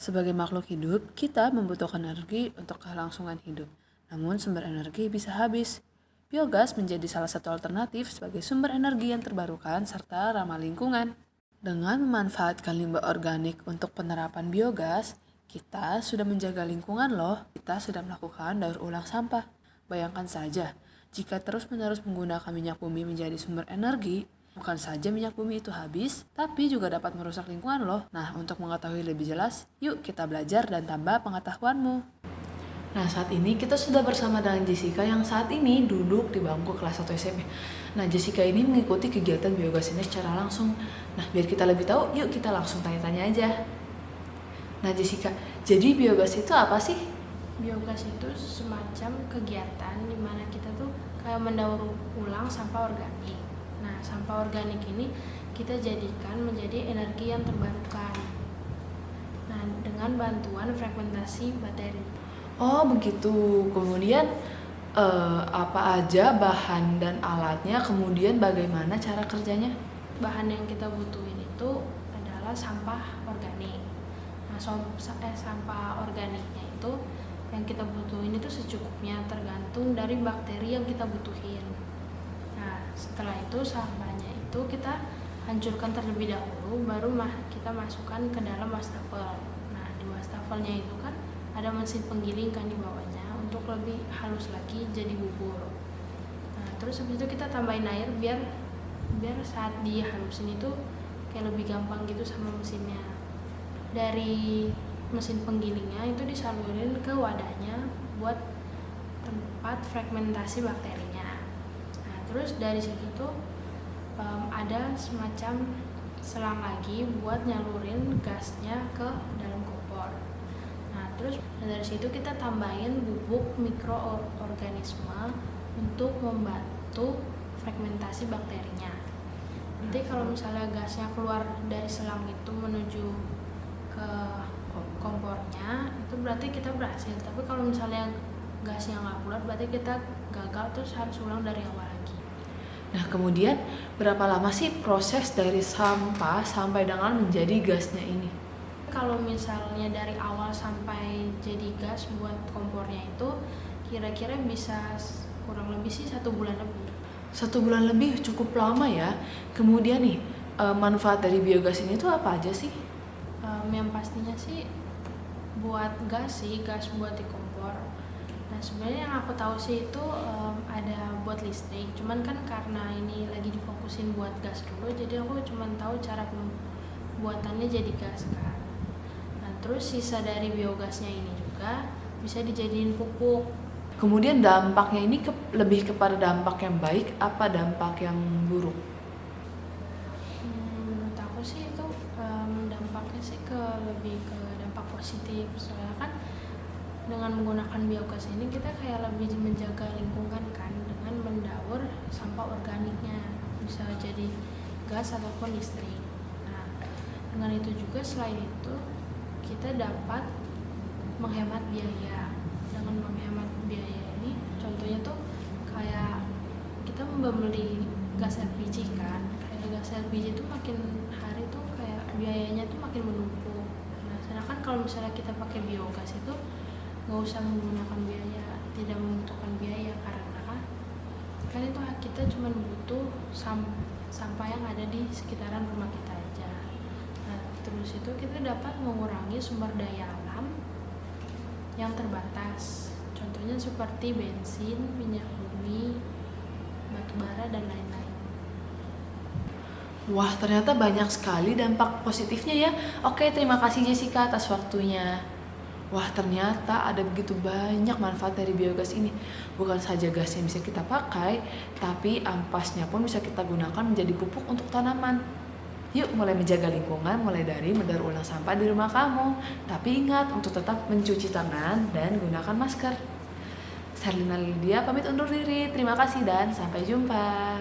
Sebagai makhluk hidup, kita membutuhkan energi untuk kelangsungan hidup. Namun sumber energi bisa habis. Biogas menjadi salah satu alternatif sebagai sumber energi yang terbarukan serta ramah lingkungan. Dengan memanfaatkan limbah organik untuk penerapan biogas, kita sudah menjaga lingkungan loh. Kita sudah melakukan daur ulang sampah. Bayangkan saja, jika terus-menerus menggunakan minyak bumi menjadi sumber energi, bukan saja minyak bumi itu habis, tapi juga dapat merusak lingkungan loh. Nah, untuk mengetahui lebih jelas, yuk kita belajar dan tambah pengetahuanmu. Nah, saat ini kita sudah bersama dengan Jessica yang saat ini duduk di bangku kelas 1 SMP. Nah, Jessica ini mengikuti kegiatan biogas ini secara langsung. Nah, biar kita lebih tahu, yuk kita langsung tanya-tanya aja. Nah, Jessica, jadi biogas itu apa sih? Biogas itu semacam kegiatan di mana kita tuh kayak mendaur ulang sampah organik. Nah, sampah organik ini kita jadikan menjadi energi yang terbarukan. Nah, dengan bantuan fragmentasi bakteri. Oh, begitu. Kemudian, apa aja bahan dan alatnya, kemudian bagaimana cara kerjanya? Bahan yang kita butuhin itu adalah sampah organik. Nah, sampah organiknya itu yang kita butuhin itu secukupnya, tergantung dari bakteri yang kita butuhin. Nah, setelah itu sampahnya itu kita hancurkan terlebih dahulu, baru kita masukkan ke dalam wastafel. Nah, di wastafelnya itu kan ada mesin penggiling kan di bawahnya untuk lebih halus lagi jadi bubur. Nah, terus habis itu kita tambahin air biar saat dihalusin itu kayak lebih gampang gitu sama mesinnya. Dari mesin penggilingnya itu disalurin ke wadahnya buat tempat fragmentasi bakterinya. Nah, terus dari situ tuh ada semacam selang lagi buat nyalurin gasnya ke dalam kompor. Nah, terus dari situ kita tambahin bubuk mikroorganisme untuk membantu fragmentasi bakterinya. Nanti kalau misalnya gasnya keluar dari selang itu menuju ke kompornya, itu berarti kita berhasil. Tapi kalau misalnya gasnya nggak keluar, berarti kita gagal, terus harus ulang dari awal lagi. Nah, kemudian berapa lama sih proses dari sampah sampai dengan menjadi gasnya ini? Kalau misalnya dari awal sampai jadi gas buat kompornya itu kira-kira bisa kurang lebih sih 1 bulan lebih. 1 bulan lebih cukup lama ya. Kemudian nih, manfaat dari biogas ini tuh apa aja sih? Yang pastinya sih buat gas buat di kompor. Nah, sebenarnya yang aku tahu sih itu ada buat listrik, cuman kan karena ini lagi difokusin buat gas dulu, jadi aku cuman tahu cara pembuatannya jadi gas kan. Nah, terus sisa dari biogasnya ini juga bisa dijadiin pupuk. Kemudian dampaknya ini lebih kepada dampak yang baik apa dampak yang buruk? Menurut aku sih itu dampaknya sih lebih ke dampak positif, soalnya kan dengan menggunakan biogas ini kita kayak lebih menjaga lingkungan kan, dengan mendaur sampah organiknya, bisa jadi gas ataupun listrik. Nah, dengan itu juga selain itu kita dapat menghemat biaya. Dengan menghemat biaya ini contohnya tuh kayak kita membeli gas LPG kan, kayak gas LPG itu makin hari tuh kayak biayanya tuh makin menumpuk. Nah, sedangkan kalau misalnya kita pakai biogas itu nggak usah menggunakan biaya, tidak membutuhkan biaya, karena kan itu kita cuma butuh sampah yang ada di sekitaran rumah kita aja. Nah, terus itu kita dapat mengurangi sumber daya alam yang terbatas, contohnya seperti bensin, minyak bumi, batu bara, dan lain-lain. Wah, ternyata banyak sekali dampak positifnya ya. Oke, terima kasih Jessica atas waktunya. Wah, ternyata ada begitu banyak manfaat dari biogas ini. Bukan saja gas yang bisa kita pakai, tapi ampasnya pun bisa kita gunakan menjadi pupuk untuk tanaman. Yuk mulai menjaga lingkungan, mulai dari mendaur ulang sampah di rumah kamu. Tapi ingat untuk tetap mencuci tangan dan gunakan masker. Serlina Lydia pamit undur diri. Terima kasih dan sampai jumpa.